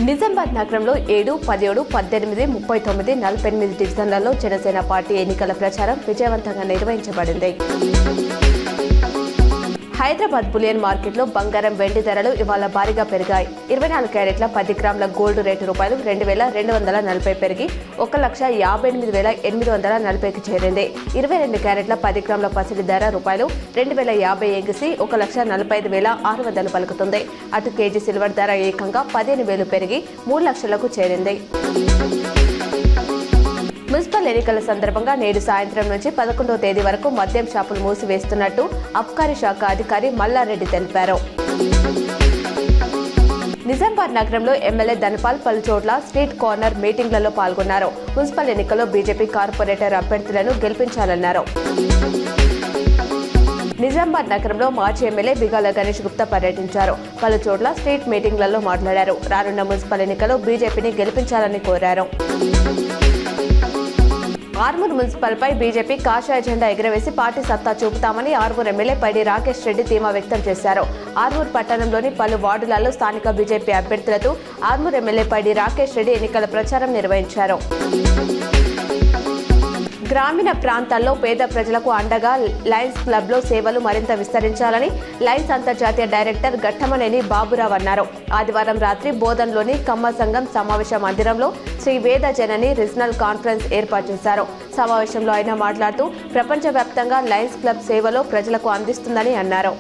నిజామాబాద్ నగరంలో 7, 17, 18, 39, 48 డివిజన్లలో జనసేన పార్టీ ఎన్నికల ప్రచారం విజయవంతంగా నిర్వహించబడింది. హైదరాబాద్ బులియన్ మార్కెట్లో బంగారం, వెండి ధరలు ఇవాళ భారీగా పెరిగాయి. 24 క్యారెట్ల 10 గ్రాముల గోల్డ్ రేటు ₹2,240 పెరిగి 1,58,840కి చేరింది. 22 క్యారెట్ల 10 గ్రాముల పసిడి ధర ₹2,050 ఎగిసి 1,45,600 పలుకుతుంది. అటు కేజీ సిల్వర్ ధర ఏకంగా 15,000 పెరిగి 3 లక్షలకు చేరింది. మున్సిపల్ ఎన్నికల సందర్భంగా నేడు సాయంత్రం నుంచి 11వ తేదీ వరకు మద్యం షాపులు మూసివేస్తున్నట్టు అబ్కారీ శాఖ అధికారి మల్లారెడ్డి తెలిపారు. నిజామాబాద్ నగరంలో ఎమ్మెల్యే ధనపాల్ పలు చోట్ల స్ట్రీట్ కార్నర్ మీటింగ్లలో పాల్గొన్నారు. మున్సిపల్ ఎన్నికల్లో బీజేపీ కార్పొరేటర్ అభ్యర్థులను గెలిపించాలన్నారు. నిజామాబాద్ నగరంలో మాజీ ఎమ్మెల్యే బిగాల గణేష్ గుప్తా పర్యటించారు. పలు చోట్ల స్ట్రీట్ మీటింగ్లలో మాట్లాడారు. రానున్న మున్సిపల్ ఎన్నికల్లో బీజేపీని గెలిపించాలని కోరారు. ఆర్మూర్ మున్సిపల్పై బీజేపీ కాషాయ జెండా ఎగురవేసి పార్టీ సత్తా చూపుతామని ఆర్మూర్ ఎమ్మెల్యే పైడి రాకేష్ రెడ్డి ధీమా వ్యక్తం చేశారు. ఆర్మూర్ పట్టణంలోని పలు వార్డులలో స్థానిక బీజేపీ అభ్యర్థులతో ఆర్మూర్ ఎమ్మెల్యే పైడి రాకేష్ రెడ్డి ఎన్నికల ప్రచారం నిర్వహించారు. గ్రామీణ ప్రాంతాల్లో పేద ప్రజలకు అండగా లయన్స్ క్లబ్లో సేవలు మరింత విస్తరించాలని లయన్స్ అంతర్జాతీయ డైరెక్టర్ ఘట్టమనేని బాబురావు అన్నారు. ఆదివారం రాత్రి బోధన్లోని కమ్మ సంఘం సమావేశ మందిరంలో శ్రీ వేద జనని రీజనల్ కాన్ఫరెన్స్ ఏర్పాటు చేశారు. సమావేశంలో ఆయన మాట్లాడుతూ ప్రపంచవ్యాప్తంగా లయన్స్ క్లబ్ సేవలో ప్రజలకు అందిస్తుందని అన్నారు.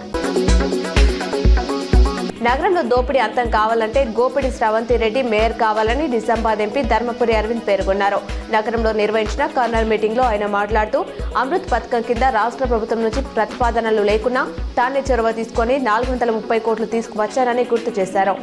నగరంలో దోపిడీ అంతం కావాలంటే గోపిడి శ్రవంతి రెడ్డి మేయర్ కావాలని నిజామాబాద్ ఎంపీ ధర్మపురి అరవింద్ పేర్కొన్నారు. నగరంలో నిర్వహించిన కార్నర్ మీటింగ్లో ఆయన మాట్లాడుతూ అమృత్ పథకం కింద రాష్ట్ర ప్రభుత్వం నుంచి ప్రతిపాదనలు లేకున్నా తానే చొరవ తీసుకొని 430 కోట్లు తీసుకువచ్చారని గుర్తు చేశారు.